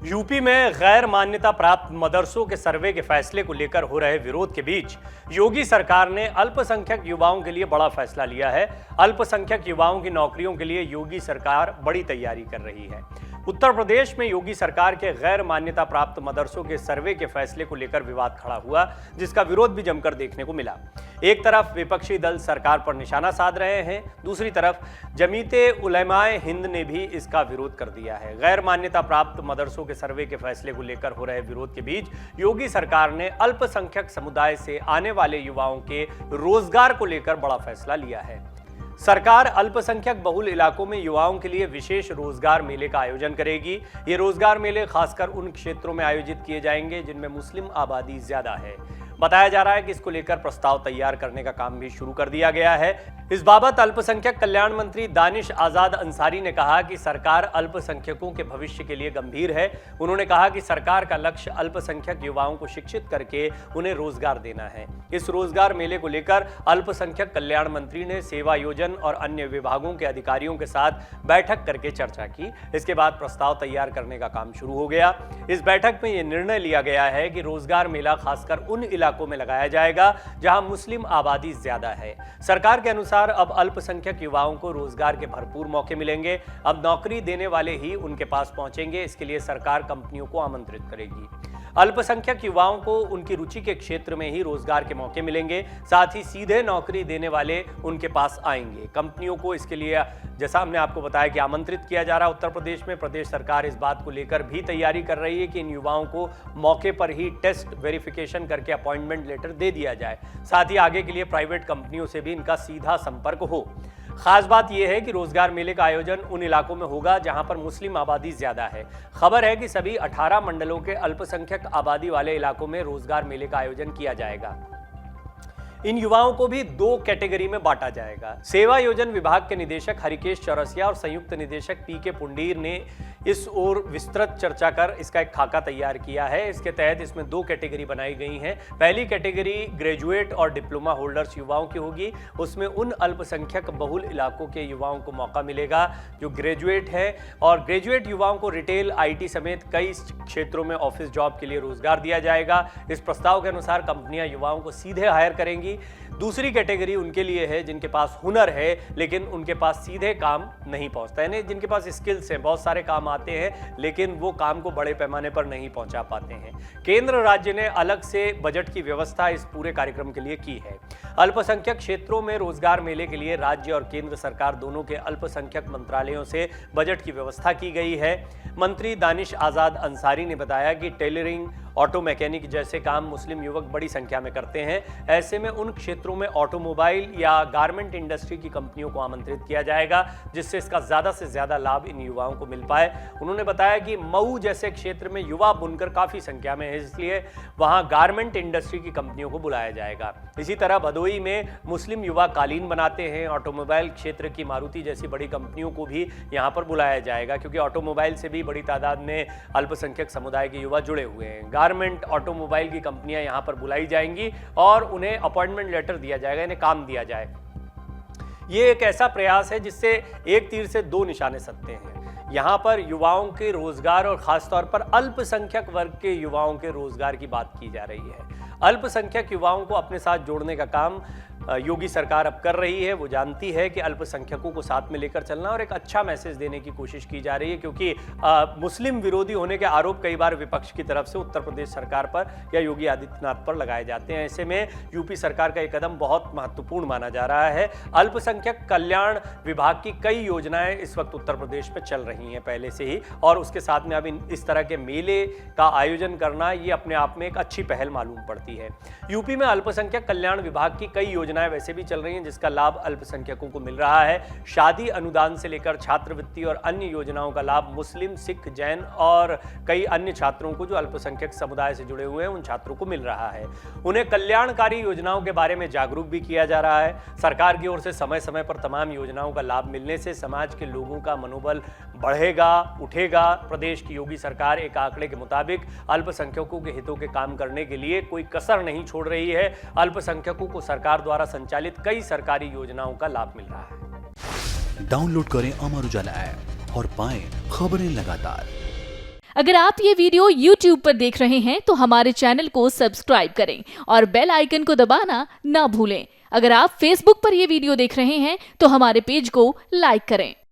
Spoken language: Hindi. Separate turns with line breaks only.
यूपी में गैर मान्यता प्राप्त मदरसों के सर्वे के फैसले को लेकर हो रहे विरोध के बीच योगी सरकार ने अल्पसंख्यक युवाओं के लिए बड़ा फैसला लिया है। अल्पसंख्यक युवाओं की नौकरियों के लिए योगी सरकार बड़ी तैयारी कर रही है। उत्तर प्रदेश में योगी सरकार के गैर मान्यता प्राप्त मदरसों के सर्वे के फैसले को लेकर विवाद खड़ा हुआ, जिसका विरोध भी जमकर देखने को मिला। एक तरफ विपक्षी दल सरकार पर निशाना साध रहे हैं, दूसरी तरफ जमीयते उलमाए हिंद ने भी इसका विरोध कर दिया है। गैर मान्यता प्राप्त मदरसों के सर्वे के फैसले को लेकर हो रहे विरोध के बीच योगी सरकार ने अल्पसंख्यक समुदाय से आने वाले युवाओं के रोजगार को लेकर बड़ा फैसला लिया है। सरकार अल्पसंख्यक बहुल इलाकों में युवाओं के लिए विशेष रोजगार मेले का आयोजन करेगी। ये रोजगार मेले खासकर उन क्षेत्रों में आयोजित किए जाएंगे जिनमें मुस्लिम आबादी ज्यादा है। बताया जा रहा है कि इसको लेकर प्रस्ताव तैयार करने का काम भी शुरू कर दिया गया है। इस बाबत अल्पसंख्यक कल्याण मंत्री दानिश आजाद अंसारी ने कहा कि सरकार अल्पसंख्यकों के भविष्य के लिए गंभीर है। उन्होंने कहा कि सरकार का लक्ष्य अल्पसंख्यक युवाओं को शिक्षित करके उन्हें रोजगार देना है। इस रोजगार मेले को लेकर अल्पसंख्यक कल्याण मंत्री ने सेवा योजन और अन्य विभागों के अधिकारियों के साथ बैठक करके चर्चा की। इसके बाद प्रस्ताव तैयार करने का काम शुरू हो गया। इस बैठक में यह निर्णय लिया गया है कि रोजगार मेला खासकर उन इलाकों में लगाया जाएगा जहां मुस्लिम आबादी ज्यादा है। सरकार के अनुसार अब अल्पसंख्यक युवाओं को रोजगार के भरपूर मौके मिलेंगे। अब नौकरी देने वाले ही उनके पास पहुंचेंगे। इसके लिए सरकार कंपनियों को आमंत्रित करेगी। अल्पसंख्यक युवाओं को उनकी रुचि के क्षेत्र में ही रोजगार के मौके मिलेंगे। साथ ही सीधे नौकरी देने वाले उनके पास आएंगे। कंपनियों को इसके लिए, जैसा हमने आपको बताया, कि आमंत्रित किया जा रहा है। उत्तर प्रदेश में प्रदेश सरकार इस बात को लेकर भी तैयारी कर रही है कि इन युवाओं को मौके पर ही टेस्ट वेरिफिकेशन करके अपॉइंटमेंट लेटर दे दिया जाए। साथ ही आगे के लिए प्राइवेट कंपनियों से भी इनका सीधा संपर्क हो। खास बात यह है कि रोजगार मेले का आयोजन उन इलाकों में होगा जहां पर मुस्लिम आबादी ज्यादा है। खबर है कि सभी 18 मंडलों के अल्पसंख्यक आबादी वाले इलाकों में रोजगार मेले का आयोजन किया जाएगा। इन युवाओं को भी 2 कैटेगरी में बांटा जाएगा। सेवा योजन विभाग के निदेशक हरिकेश चौरसिया और संयुक्त निदेशक पीके पुंडीर ने इस ओर विस्तृत चर्चा कर इसका एक खाका तैयार किया है। इसके तहत इसमें 2 कैटेगरी बनाई गई हैं। पहली कैटेगरी ग्रेजुएट और डिप्लोमा होल्डर्स युवाओं की होगी। उसमें उन अल्पसंख्यक बहुल इलाकों के युवाओं को मौका मिलेगा जो ग्रेजुएट है, और ग्रेजुएट युवाओं को रिटेल, IT समेत कई क्षेत्रों में ऑफिस जॉब के लिए रोजगार दिया जाएगा। इस प्रस्ताव के अनुसार कंपनियां युवाओं को सीधे हायर करेंगी। दूसरी कैटेगरी उनके लिए है जिनके पास हुनर है लेकिन उनके पास सीधे काम नहीं पहुंचता, यानी जिनके पास स्किल्स हैं, बहुत सारे काम आते हैं लेकिन वो काम को बड़े पैमाने पर नहीं पहुंचा पाते हैं। केंद्र राज्य ने अलग से बजट की व्यवस्था इस पूरे कार्यक्रम के लिए की है। अल्पसंख्यक क्षेत्रों में रोजगार मेले के लिए राज्य और केंद्र सरकार दोनों के अल्पसंख्यक मंत्रालयों से बजट की व्यवस्था की गई है। मंत्री दानिश आजाद अंसारी ने बताया कि टेलरिंग, ऑटो मैकेनिक जैसे काम मुस्लिम युवक बड़ी संख्या में करते हैं। ऐसे में उन क्षेत्रों में ऑटोमोबाइल या गारमेंट इंडस्ट्री की कंपनियों को आमंत्रित किया जाएगा जिससे इसका ज्यादा से ज्यादा लाभ इन युवाओं को मिल पाए। उन्होंने बताया कि मऊ जैसे क्षेत्र में युवा बुनकर काफी संख्या में है, इसलिए वहां गारमेंट इंडस्ट्री की कंपनियों को बुलाया जाएगा। इसी तरह भदोई में मुस्लिम युवा कालीन बनाते हैं। ऑटोमोबाइल क्षेत्र की मारुति जैसी बड़ी कंपनियों को भी यहाँ पर बुलाया जाएगा क्योंकि ऑटोमोबाइल से भी बड़ी तादाद में अल्पसंख्यक समुदाय के युवा जुड़े हुए हैं। गारमेंट, ऑटोमोबाइल की कंपनियां यहां पर बुलाई जाएंगी और उन्हें अपॉइंटमेंट लेटर दिया जाएगा, इन्हें काम दिया जाए। ये एक ऐसा प्रयास है जिससे एक तीर से 2 निशाने साधते हैं। यहां पर युवाओं के रोजगार और खासतौर पर अल्पसंख्यक वर्ग के युवाओं के रोजगार की बात की जा रही है। अल्पसंख्यक युवाओं को अपने साथ जोड़ने का काम योगी सरकार अब कर रही है। वो जानती है कि अल्पसंख्यकों को साथ में लेकर चलना और एक अच्छा मैसेज देने की कोशिश की जा रही है क्योंकि मुस्लिम विरोधी होने के आरोप कई बार विपक्ष की तरफ से उत्तर प्रदेश सरकार पर या योगी आदित्यनाथ पर लगाए जाते हैं। ऐसे में यूपी सरकार का एक कदम बहुत महत्वपूर्ण माना जा रहा है। अल्पसंख्यक कल्याण विभाग की कई योजनाएं इस वक्त उत्तर प्रदेश में चल रही हैं पहले से ही, और उसके साथ में अब इस तरह के मेले का आयोजन करना ये अपने आप में एक अच्छी पहल मालूम पड़ती है। यूपी में अल्पसंख्यक कल्याण विभाग की कई योजनाएं वैसे भी चल रही हैं जिसका लाभ अल्पसंख्यकों को मिल रहा है। शादी अनुदान से लेकर छात्रवृत्ति और अन्य योजनाओं का लाभ मुस्लिम, सिख, जैन और कई अन्य छात्रों को जो अल्पसंख्यक समुदाय से जुड़े हुए हैं उन छात्रों को मिल रहा है। उन्हें कल्याणकारी योजनाओं के बारे में जागरूक भी किया जा रहा है। सरकार की ओर से समय समय पर तमाम योजनाओं का लाभ मिलने से समाज के लोगों का मनोबल बढ़ेगा, उठेगा। प्रदेश की योगी सरकार एक आंकड़े के मुताबिक अल्पसंख्यकों के हितों के काम करने के लिए कोई कसर नहीं छोड़ रही है। अल्पसंख्यकों को सरकार द्वारा संचालित कई सरकारी योजनाओं का लाभ मिल रहा है।
डाउनलोड करें अमर उजाला ऐप और पाएं खबरें लगातार। अगर आप ये वीडियो YouTube पर देख रहे हैं तो हमारे चैनल को सब्सक्राइब करें और बेल आइकन को दबाना ना भूलें। अगर आप Facebook पर ये वीडियो देख रहे हैं तो हमारे पेज को लाइक करें।